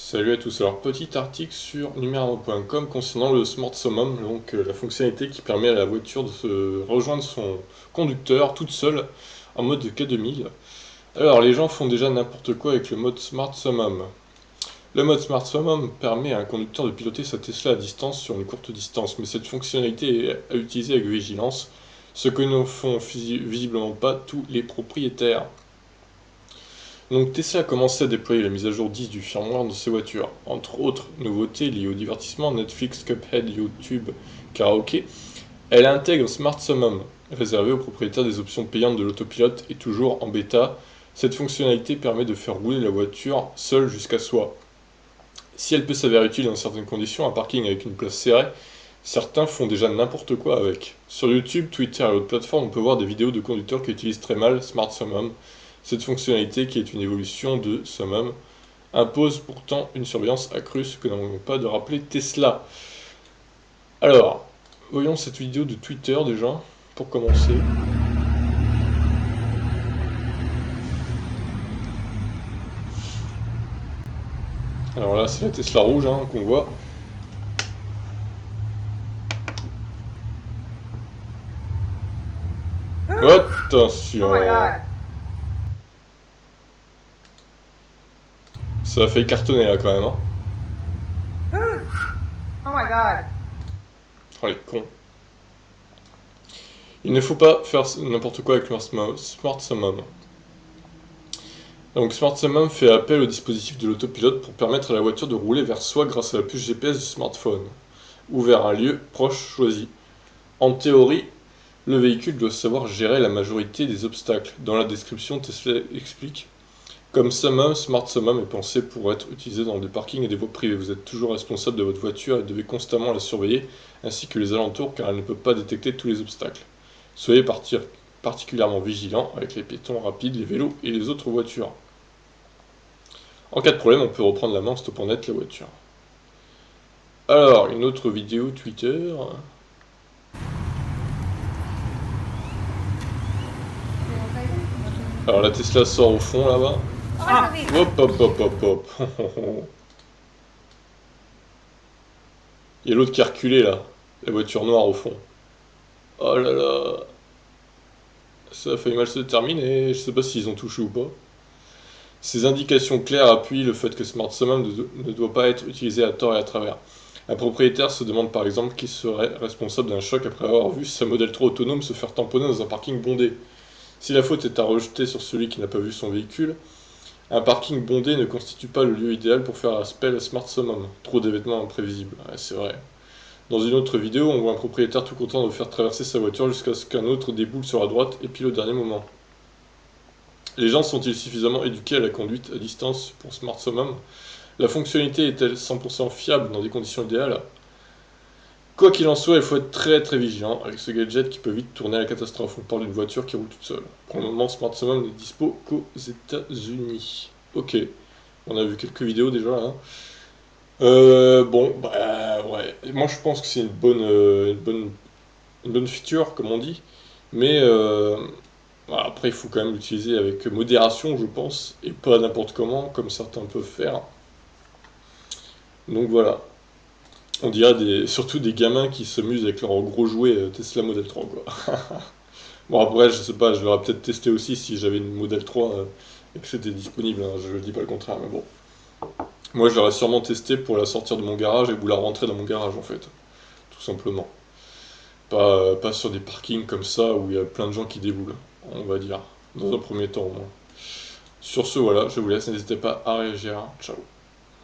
Salut à tous, alors petit article sur numero.com concernant le Smart Summum, donc la fonctionnalité qui permet à la voiture de se rejoindre son conducteur toute seule en mode K2000. Alors les gens font déjà n'importe quoi avec le mode Smart Summum. Le mode Smart Summum permet à un conducteur de piloter sa Tesla à distance sur une courte distance, mais cette fonctionnalité est à utiliser avec vigilance, ce que ne font visiblement pas tous les propriétaires. Donc Tesla a commencé à déployer la mise à jour 10 du firmware dans ses voitures. Entre autres nouveautés liées au divertissement, Netflix, Cuphead, YouTube, Karaoke, elle intègre Smart Summum, réservé aux propriétaires des options payantes de l'autopilote et toujours en bêta. Cette fonctionnalité permet de faire rouler la voiture seule jusqu'à soi. Si elle peut s'avérer utile dans certaines conditions, un parking avec une place serrée, certains font déjà n'importe quoi avec. Sur YouTube, Twitter et autres plateformes, on peut voir des vidéos de conducteurs qui utilisent très mal Smart Summum. Cette fonctionnalité, qui est une évolution de Summum, impose pourtant une surveillance accrue, ce que n'en manque pas de rappeler Tesla. Alors, voyons cette vidéo de Twitter déjà, pour commencer. Alors là, c'est la Tesla rouge qu'on voit. Attention! Oh my god! Ça a failli cartonner là quand même, Oh my god! Oh les cons. Il ne faut pas faire n'importe quoi avec le Smart Summum. Donc Smart Summum fait appel au dispositif de l'autopilote pour permettre à la voiture de rouler vers soi grâce à la puce GPS du smartphone, ou vers un lieu proche choisi. En théorie, le véhicule doit savoir gérer la majorité des obstacles. Dans la description, Tesla explique: comme Summum, Smart Summum est pensé pour être utilisé dans des parkings et des voies privées. Vous êtes toujours responsable de votre voiture et devez constamment la surveiller, ainsi que les alentours, car elle ne peut pas détecter tous les obstacles. Soyez particulièrement vigilant avec les piétons rapides, les vélos et les autres voitures. En cas de problème, on peut reprendre la main en stoppant net la voiture. Alors, une autre vidéo Twitter. Alors la Tesla sort au fond là-bas. Hop hop hop hop hop. Il y a l'autre qui a reculé là. La voiture noire au fond. Oh là là. Ça a failli mal se terminer. Je sais pas s'ils ont touché ou pas. Ces indications claires appuient le fait que Smart Summum ne doit pas être utilisé à tort et à travers. Un propriétaire se demande par exemple qui serait responsable d'un choc après avoir vu sa Model 3 autonome se faire tamponner dans un parking bondé. Si la faute est à rejeter sur celui qui n'a pas vu son véhicule, un parking bondé ne constitue pas le lieu idéal pour faire appel à Smart Summum. Trop d'événements imprévisibles. Ouais, c'est vrai. Dans une autre vidéo, on voit un propriétaire tout content de faire traverser sa voiture jusqu'à ce qu'un autre déboule sur la droite et pile au dernier moment. Les gens sont-ils suffisamment éduqués à la conduite à distance pour Smart Summum? La fonctionnalité est-elle 100% fiable dans des conditions idéales? Quoi qu'il en soit, il faut être très très vigilant avec ce gadget qui peut vite tourner à la catastrophe. On parle d'une voiture qui roule toute seule. Pour le moment, Smart Summum n'est dispo qu'aux États-Unis. Ok, on a vu quelques vidéos déjà là. Bon, bah ouais. Moi je pense que c'est une bonne feature, comme on dit. Mais voilà, après, il faut quand même l'utiliser avec modération, je pense, et pas n'importe comment, comme certains peuvent faire. Donc voilà. On dirait surtout des gamins qui s'amusent avec leur gros jouet Tesla Model 3, quoi. Bon, après, je sais pas, je l'aurais peut-être testé aussi si j'avais une Model 3 et que c'était disponible, je dis pas le contraire, mais bon. Moi, je l'aurais sûrement testé pour la sortir de mon garage et vous la rentrer dans mon garage, en fait. Tout simplement. Pas sur des parkings comme ça où il y a plein de gens qui déboulent, on va dire. Dans un premier temps, au moins. Sur ce, voilà, je vous laisse, n'hésitez pas à réagir. Ciao.